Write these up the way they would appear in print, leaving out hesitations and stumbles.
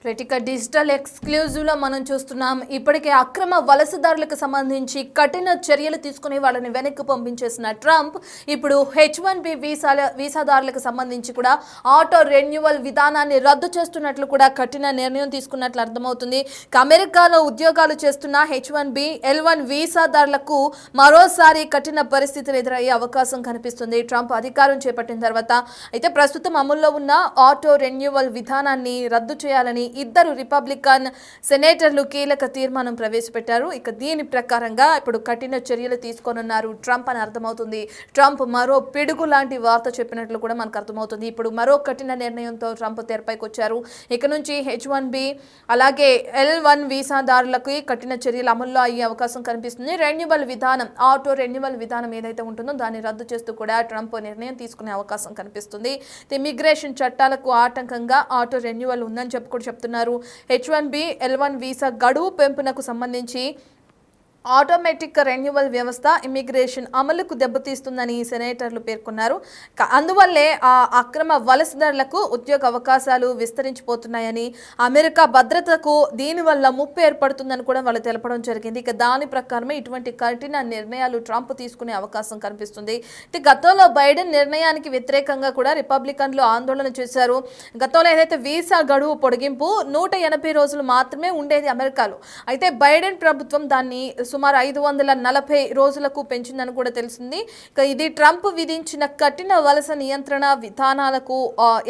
Right digital ఎక్స్క్లూజివ్లో మనం చూస్తున్నాం. ఇప్పటికే అక్రమ వలసదారులకు సంబంధించి కఠిన చర్యలు తీసుకుని వాళ్ళని వెనక్కి పంపించేసిన ట్రంప్ ఇప్పుడు H1B వీసాదారులకు సంబంధించి కూడా ఆటో రెన్యువల్ విధానాన్ని రద్దు చేస్తున్నట్లు కూడా కఠిన నిర్ణయం తీసుకున్నట్లు అర్థమవుతుంది. అమెరికాలో ఉద్యోగాలు చేస్తున్న H1B L1 వీసాదారులకు మరోసారి కఠిన పరిస్థితులు ఎదురయ్యే అవకాశం కనిపిస్తుంది ట్రంప్ అధికారం చేపట్టిన తర్వాత. అయితే ప్రస్తుతం అమల్లో ఉన్న ఆటో రెన్యువల్ విధానాన్ని రద్దు చేయాలని ఇద్దరు రిపబ్లికన్ సెనేటర్లు కీలక తీర్మానం ప్రవేశపెట్టారు. ఇక దీని ప్రకారంగా ఇప్పుడు కఠిన చర్యలు తీసుకోనున్నారు ట్రంప్ అని అర్థమవుతుంది. ట్రంప్ మరో పిడుగు లాంటి వార్త చెప్పినట్లు కూడా మనకు అర్థమవుతుంది. ఇప్పుడు మరో కఠిన నిర్ణయంతో ట్రంప్ తెరపైకి వచ్చారు. ఇక నుంచి H1B అలాగే L1 వీసాదారులకు కఠిన చర్యలు అమల్లో అయ్యే అవకాశం కనిపిస్తుంది. రెన్యువల్ విధానం ఆటో రెన్యువల్ విధానం ఏదైతే ఉంటుందో దాన్ని రద్దు చేస్తూ కూడా ట్రంప్ నిర్ణయం తీసుకునే అవకాశం కనిపిస్తుంది. ఇమిగ్రేషన్ చట్టాలకు ఆటంకంగా ఆటో రెన్యువల్ ఉందని చెప్తున్నారు. H1B L1 వీసా గడువు పెంపునకు సంబంధించి ఆటోమేటిక్ రెన్యువల్ వ్యవస్థ ఇమిగ్రేషన్ అమలుకు దెబ్బతీస్తుందని సెనేటర్లు పేర్కొన్నారు. అందువల్లే ఆ అక్రమ వలసదారులకు ఉద్యోగ అవకాశాలు విస్తరించిపోతున్నాయని, అమెరికా భద్రతకు దీనివల్ల ముప్పు ఏర్పడుతుందని కూడా వాళ్ళు తెలపడం జరిగింది. ఇక దాని ప్రకారమే ఇటువంటి కఠిన నిర్ణయాలు ట్రంప్ తీసుకునే అవకాశం కనిపిస్తుంది. గతంలో బైడెన్ నిర్ణయానికి వ్యతిరేకంగా కూడా రిపబ్లికన్లు ఆందోళన చేశారు. గతంలో ఏదైతే వీసా గడువు పొడిగింపు 180 రోజులు మాత్రమే ఉండేది అమెరికాలో. అయితే బైడెన్ ప్రభుత్వం దాన్ని సుమారు 540 రోజులకు పెంచిందని కూడా తెలిసింది. ఇది ట్రంప్ విధించిన కఠిన వలస నియంత్రణ విధానాలకు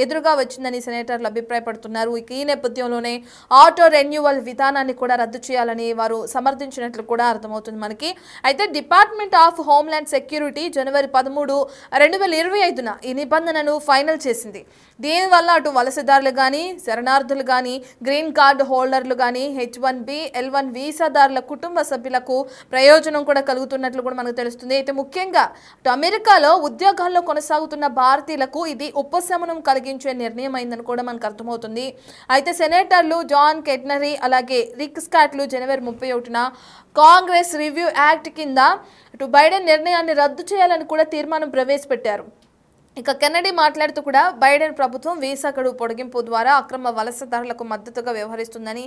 ఎదురుగా వచ్చిందని సెనేటర్లు అభిప్రాయపడుతున్నారు. ఈ నేపథ్యంలోనే ఆటో రెన్యువల్ విధానాన్ని కూడా రద్దు చేయాలని వారు సమర్థించినట్లు కూడా అర్థమవుతుంది మనకి. అయితే డిపార్ట్మెంట్ ఆఫ్ హోమ్లాండ్ సెక్యూరిటీ జనవరి 13, 2025న ఈ నిబంధనను ఫైనల్ చేసింది. దీనివల్ల అటు వలసదారులు కానీ, శరణార్థులు కానీ, గ్రీన్ కార్డు హోల్డర్లు కానీ, H1B L1 వీసాదారుల కుటుంబ సభ్యులకు ప్రయోజనం కూడా కలుగుతున్నట్లు కూడా మనకు తెలుస్తుంది. అయితే ముఖ్యంగా అమెరికాలో ఉద్యోగాల్లో కొనసాగుతున్న భారతీయులకు ఇది ఉపశమనం కలిగించే నిర్ణయం అయిందని కూడా మనకు అర్థమవుతుంది. అయితే సెనేటర్లు జాన్ కెట్నరీ అలాగే రిక్ స్కాట్లు జనవరి 31న కాంగ్రెస్ రివ్యూ యాక్ట్ కింద ఇటు బైడెన్ నిర్ణయాన్ని రద్దు చేయాలని కూడా తీర్మానం ప్రవేశపెట్టారు. ఇక కెన్నడీ మాట్లాడుతూ కూడా బైడెన్ ప్రభుత్వం వీసా గడువు పొడిగింపు ద్వారా అక్రమ వలసదారులకు మద్దతుగా వ్యవహరిస్తుందని,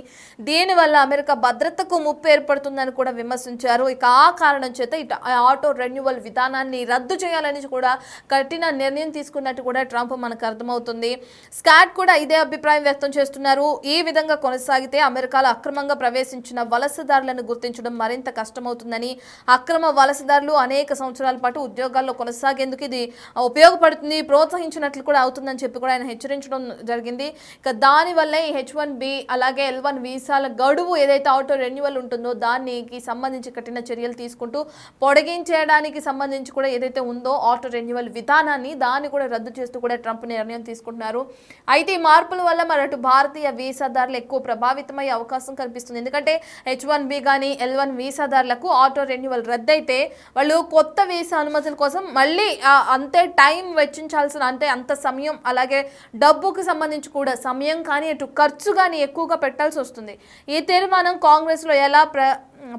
దీనివల్ల అమెరికా భద్రతకు ముప్పు ఏర్పడుతుందని కూడా విమర్శించారు. ఇక ఆ కారణం చేత ఇటు ఆటో రెన్యువల్ విధానాన్ని రద్దు చేయాలని కూడా కఠిన నిర్ణయం తీసుకున్నట్టు కూడా ట్రంప్ మనకు అర్థమవుతుంది. స్కాట్ కూడా ఇదే అభిప్రాయం వ్యక్తం చేస్తున్నారు. ఈ విధంగా కొనసాగితే అమెరికాలో అక్రమంగా ప్రవేశించిన వలసదారులను గుర్తించడం మరింత కష్టమవుతుందని, అక్రమ వలసదారులు అనేక సంవత్సరాల పాటు ఉద్యోగాల్లో కొనసాగేందుకు ఇది ఉపయోగపడుతుంది, ప్రోత్సహించినట్లు కూడా అవుతుందని చెప్పి కూడా ఆయన హెచ్చరించడం జరిగింది. ఇక దానివల్లే ఈ H1B అలాగే L1 వీసాల గడువు ఏదైతే ఆటో రెన్యువల్ ఉంటుందో దానికి సంబంధించి కఠిన చర్యలు తీసుకుంటూ పొడిగించడానికి సంబంధించి కూడా ఏదైతే ఉందో ఆటో రెన్యువల్ విధానాన్ని దాన్ని కూడా రద్దు చేస్తూ కూడా ట్రంప్ నిర్ణయం తీసుకుంటున్నారు. అయితే ఈ మార్పుల వల్ల మరటు భారతీయ వీసాదారులు ఎక్కువ ప్రభావితమయ్యే అవకాశం కనిపిస్తుంది. ఎందుకంటే H1B కానీ L1 వీసాదారులకు ఆటో రెన్యువల్ రద్దయితే వాళ్ళు కొత్త వీసా అనుమతుల కోసం మళ్ళీ అంతే టైం వెచ్చించాల్సిన అంత సమయం అలాగే డబ్బుకు సంబంధించి కూడా సమయం కానీ ఇటు ఖర్చు కానీ ఎక్కువగా పెట్టాల్సి వస్తుంది. ఈ తీర్మానం కాంగ్రెస్లో ఎలా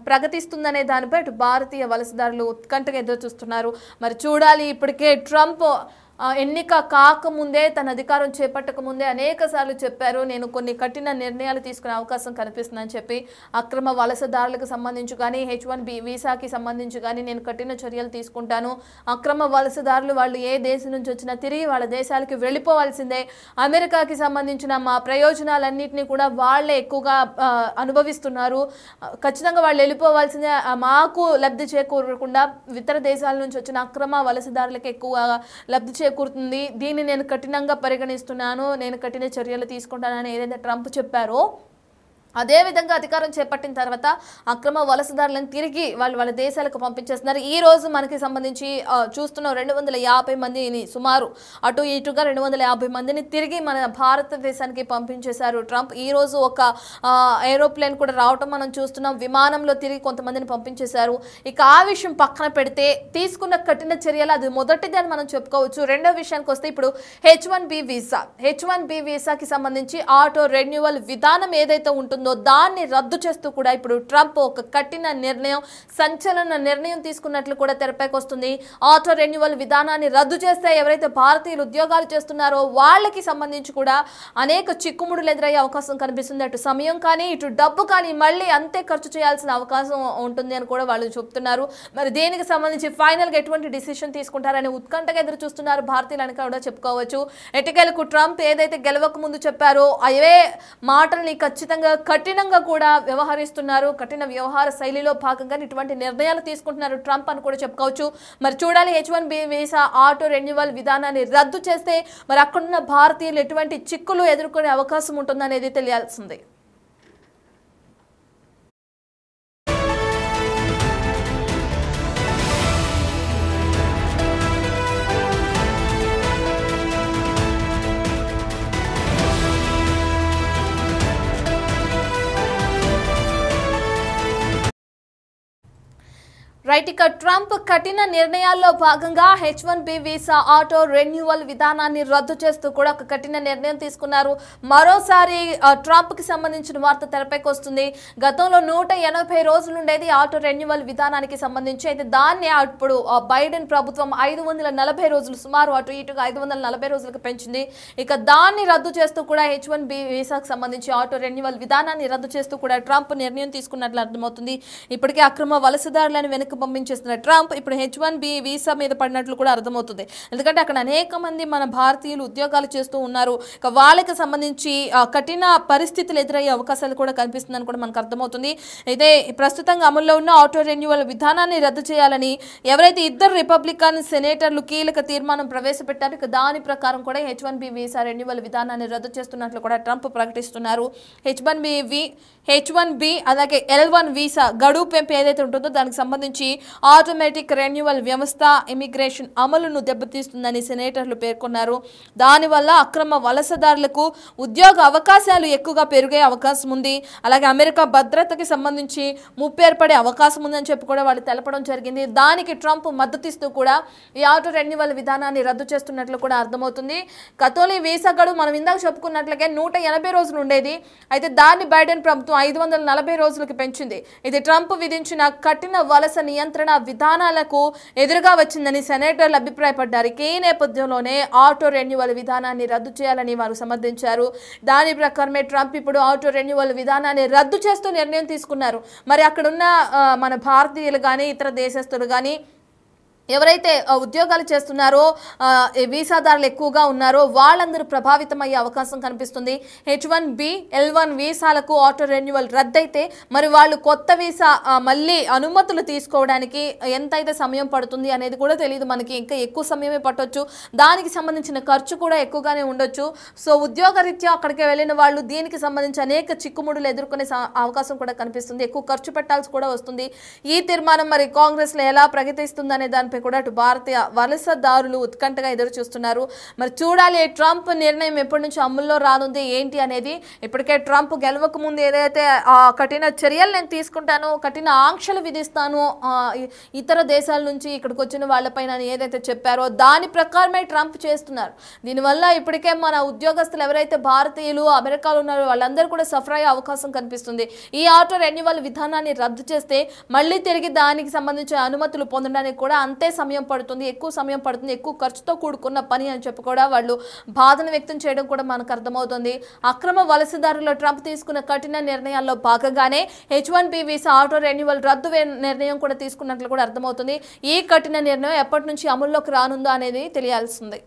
ప్రగతిస్తుందనే దానిపై ఇటు భారతీయ వలసదారులు ఉత్కంఠగా ఎదురు చూస్తున్నారు. మరి చూడాలి. ఇప్పటికే ట్రంప్ ఎన్నిక కాకముందే తన అధికారం చేపట్టక ముందే అనేక సార్లు చెప్పారు, నేను కొన్ని కఠిన నిర్ణయాలు తీసుకునే అవకాశం కనిపిస్తుందని చెప్పి. అక్రమ వలసదారులకు సంబంధించి కానీ H1B వీసాకి సంబంధించి కానీ నేను కఠిన చర్యలు తీసుకుంటాను. అక్రమ వలసదారులు వాళ్ళు ఏ దేశం నుంచి వచ్చినా తిరిగి వాళ్ళ దేశాలకు వెళ్ళిపోవాల్సిందే. అమెరికాకి సంబంధించిన మా ప్రయోజనాలన్నింటినీ కూడా వాళ్ళే ఎక్కువగా అనుభవిస్తున్నారు. ఖచ్చితంగా వాళ్ళు వెళ్ళిపోవాల్సిందే. మాకు లబ్ధి చేకూరకుండా ఇతర దేశాల నుంచి వచ్చిన అక్రమ వలసదారులకు ఎక్కువ లబ్ధి చేకూరుతుంది. దీన్ని నేను కఠినంగా పరిగణిస్తున్నాను, నేను కఠిన చర్యలు తీసుకుంటానని ఏదైతే ట్రంప్ చెప్పారో అదేవిధంగా అధికారం చేపట్టిన తర్వాత అక్రమ వలసదారులను తిరిగి వాళ్ళ దేశాలకు పంపించేస్తున్నారు. ఈ రోజు మనకి సంబంధించి చూస్తున్న 250 మందిని సుమారు అటు ఇటుగా 250 మందిని తిరిగి మన భారతదేశానికి పంపించేశారు ట్రంప్. ఈ రోజు ఒక ఏరోప్లేన్ కూడా రావటం మనం చూస్తున్నాం. విమానంలో తిరిగి కొంతమందిని పంపించేశారు. ఇక ఆ విషయం పక్కన పెడితే తీసుకున్న కఠిన చర్యలు అది మొదటిది అని మనం చెప్పుకోవచ్చు. రెండో విషయానికి వస్తే ఇప్పుడు H1B వీసాకి సంబంధించి ఆటో రెన్యువల్ విధానం ఏదైతే ఉంటుందో ఉంటుందో దాన్ని రద్దు చేస్తూ కూడా ఇప్పుడు ట్రంప్ ఒక కఠిన నిర్ణయం, సంచలన నిర్ణయం తీసుకున్నట్లు కూడా తెరపైకి వస్తుంది. ఆటో రెన్యువల్ విధానాన్ని రద్దు చేస్తే ఎవరైతే భారతీయులు ఉద్యోగాలు చేస్తున్నారో వాళ్ళకి సంబంధించి కూడా అనేక చిక్కుముడులు ఎదురయ్యే అవకాశం కనిపిస్తుంది. అటు సమయం కానీ ఇటు డబ్బు కానీ మళ్ళీ అంతే ఖర్చు చేయాల్సిన అవకాశం ఉంటుంది అని కూడా వాళ్ళు చెప్తున్నారు. మరి దీనికి సంబంధించి ఫైనల్ గా ఎటువంటి డిసిషన్ తీసుకుంటారని ఉత్కంఠగా ఎదురు చూస్తున్నారు భారతీయులని కూడా చెప్పుకోవచ్చు. ఎటకేలకు ట్రంప్ ఏదైతే గెలవక ముందు చెప్పారో అవే మాటల్ని ఖచ్చితంగా కఠినంగా కూడా వ్యవహరిస్తున్నారు. కఠిన వ్యవహార శైలిలో భాగంగా ఇటువంటి నిర్ణయాలు తీసుకుంటున్నారు ట్రంప్ అని కూడా చెప్పుకోవచ్చు. మరి చూడాలి H1B వీసా ఆటో రెన్యువల్ విధానాన్ని రద్దు చేస్తే మరి అక్కడున్న భారతీయులు ఎటువంటి చిక్కులు ఎదుర్కొనే అవకాశం ఉంటుందనేది తెలియాల్సింది. రైట్, ఇక ట్రంప్ కఠిన నిర్ణయాల్లో భాగంగా H1B వీసా ఆటో రెన్యువల్ విధానాన్ని రద్దు చేస్తూ కూడా ఒక కఠిన నిర్ణయం తీసుకున్నారు. మరోసారి ట్రంప్కి సంబంధించిన వార్త తెరపైకి వస్తుంది. గతంలో 180 రోజులు ఉండేది ఆటో రెన్యువల్ విధానానికి సంబంధించి. అయితే దాన్ని అప్పుడు బైడెన్ ప్రభుత్వం 540 రోజులు, సుమారు అటు ఇటుగా 540 రోజులకు పెంచింది. ఇక దాన్ని రద్దు చేస్తూ కూడా H1B వీసాకు సంబంధించి ఆటో రెన్యువల్ విధానాన్ని రద్దు చేస్తూ కూడా ట్రంప్ నిర్ణయం తీసుకున్నట్లు అర్థమవుతుంది. ఇప్పటికే అక్రమ వలసదారులను వెనక్కి పంపించేస్తున్న ట్రంప్ ఇప్పుడు H1B వీసా మీద పడినట్లు కూడా అర్థమవుతుంది. ఎందుకంటే అక్కడ అనేక మంది మన భారతీయులు ఉద్యోగాలు చేస్తూ ఉన్నారు. ఇక వాళ్ళకి సంబంధించి కఠిన పరిస్థితులు ఎదురయ్యే అవకాశాలు కూడా కనిపిస్తుందని కూడా మనకు అర్థమవుతుంది. అయితే ప్రస్తుతంగా అమల్లో ఉన్న ఆటో రెన్యువల్ విధానాన్ని రద్దు చేయాలని ఎవరైతే ఇద్దరు రిపబ్లికన్ సెనేటర్లు కీలక తీర్మానం ప్రవేశపెట్టారో ఇక దాని ప్రకారం కూడా H1B వీసా రెన్యువల్ విధానాన్ని రద్దు చేస్తున్నట్లు కూడా ట్రంప్ ప్రకటిస్తున్నారు. H1B అలాగే L1 వీసా గడువు పెంపు ఏదైతే ఉంటుందో దానికి సంబంధించి ఆటోమేటిక్ రెన్యువల్ వ్యవస్థ ఇమిగ్రేషన్ అమలును దెబ్బతీస్తుందని సెనేటర్లు పేర్కొన్నారు. దానివల్ల అక్రమ వలసదారులకు ఉద్యోగ అవకాశాలు ఎక్కువగా పెరిగే అవకాశం ఉంది. అలాగే అమెరికా భద్రతకి సంబంధించి ముప్పు ఏర్పడే అవకాశం ఉందని చెప్పి కూడా వాళ్ళు తెలపడం జరిగింది. దానికి ట్రంప్ మద్దతిస్తూ కూడా ఈ ఆటో రెన్యువల్ విధానాన్ని రద్దు చేస్తున్నట్లు కూడా అర్థమవుతుంది. గతంలో వీసా గడువు మనం ఇందాక చెప్పుకున్నట్లుగా 180 రోజులు ఉండేది. అయితే దాన్ని బైడెన్ ప్రభుత్వం 540 రోజులకు పెంచింది. ఇది ట్రంప్ విధించిన కఠిన వలస నియంత్రణ విధానాలకు ఎదురుగా వచ్చిందని సెనేటర్లు అభిప్రాయపడ్డారు. ఈ నేపథ్యంలోనే ఆటో రెన్యువల్ విధానాన్ని రద్దు చేయాలని వారు సమర్థించారు. దాని ప్రకారమే ట్రంప్ ఇప్పుడు ఆటో రెన్యువల్ విధానాన్ని రద్దు చేస్తూ నిర్ణయం తీసుకున్నారు. మరి అక్కడున్న మన భారతీయులు కానీ ఇతర దేశస్తులు కానీ ఎవరైతే ఉద్యోగాలు చేస్తున్నారో వీసాదారులు ఎక్కువగా ఉన్నారో వాళ్ళందరూ ప్రభావితం అయ్యే అవకాశం కనిపిస్తుంది. H1B L1 వీసాలకు ఆటో రెన్యువల్ రద్దయితే మరి వాళ్ళు కొత్త వీసా మళ్ళీ అనుమతులు తీసుకోవడానికి ఎంతైతే సమయం పడుతుంది అనేది కూడా తెలియదు మనకి. ఇంకా ఎక్కువ సమయమే పట్టొచ్చు. దానికి సంబంధించిన ఖర్చు కూడా ఎక్కువగానే ఉండొచ్చు. సో ఉద్యోగరీత్యా అక్కడికి వెళ్ళిన వాళ్ళు దీనికి సంబంధించి అనేక చిక్కుముడులు ఎదుర్కొనే అవకాశం కూడా కనిపిస్తుంది. ఎక్కువ ఖర్చు పెట్టాల్సి కూడా వస్తుంది. ఈ తీర్మానం మరి కాంగ్రెస్లో ఎలా ప్రకటిస్తుందనే దాని కూడా అటు భారతీయ వలసదారులు ఉత్కంఠగా ఎదురు చూస్తున్నారు. మరి చూడాలి ట్రంప్ నిర్ణయం ఎప్పటి నుంచి అమల్లో రానుంది ఏంటి అనేది. ఇప్పటికే ట్రంప్ గెలవక ముందు ఏదైతే కఠిన చర్యలు నేను తీసుకుంటాను, కఠిన ఆంక్షలు విధిస్తాను ఇతర దేశాల నుంచి ఇక్కడికి వచ్చిన వాళ్ళపైన ఏదైతే చెప్పారో దాని ప్రకారమే ట్రంప్ చేస్తున్నారు. దీనివల్ల ఇప్పటికే మన ఉద్యోగస్తులు ఎవరైతే భారతీయులు అమెరికాలో ఉన్నారో వాళ్ళందరూ కూడా సఫర్ అయ్యే అవకాశం కనిపిస్తుంది. ఈ ఆటో రెన్యువల్ విధానాన్ని రద్దు చేస్తే మళ్ళీ తిరిగి దానికి సంబంధించిన అనుమతులు పొందడానికి కూడా అంతే సమయం పడుతుంది, ఎక్కువ సమయం పడుతుంది, ఎక్కువ ఖర్చుతో కూడుకున్న పని అని చెప్పి కూడా వాళ్ళు బాధను వ్యక్తం చేయడం కూడా మనకు అర్థమవుతుంది. అక్రమ వలసదారులు ట్రంప్ తీసుకున్న కఠిన నిర్ణయాల్లో భాగంగానే H1B వీసా ఆటో రెన్యువల్ రద్దు నిర్ణయం కూడా తీసుకున్నట్లు కూడా అర్థమవుతుంది. ఈ కఠిన నిర్ణయం ఎప్పటి నుంచి అమల్లోకి రానుందో అనేది తెలియాల్సింది.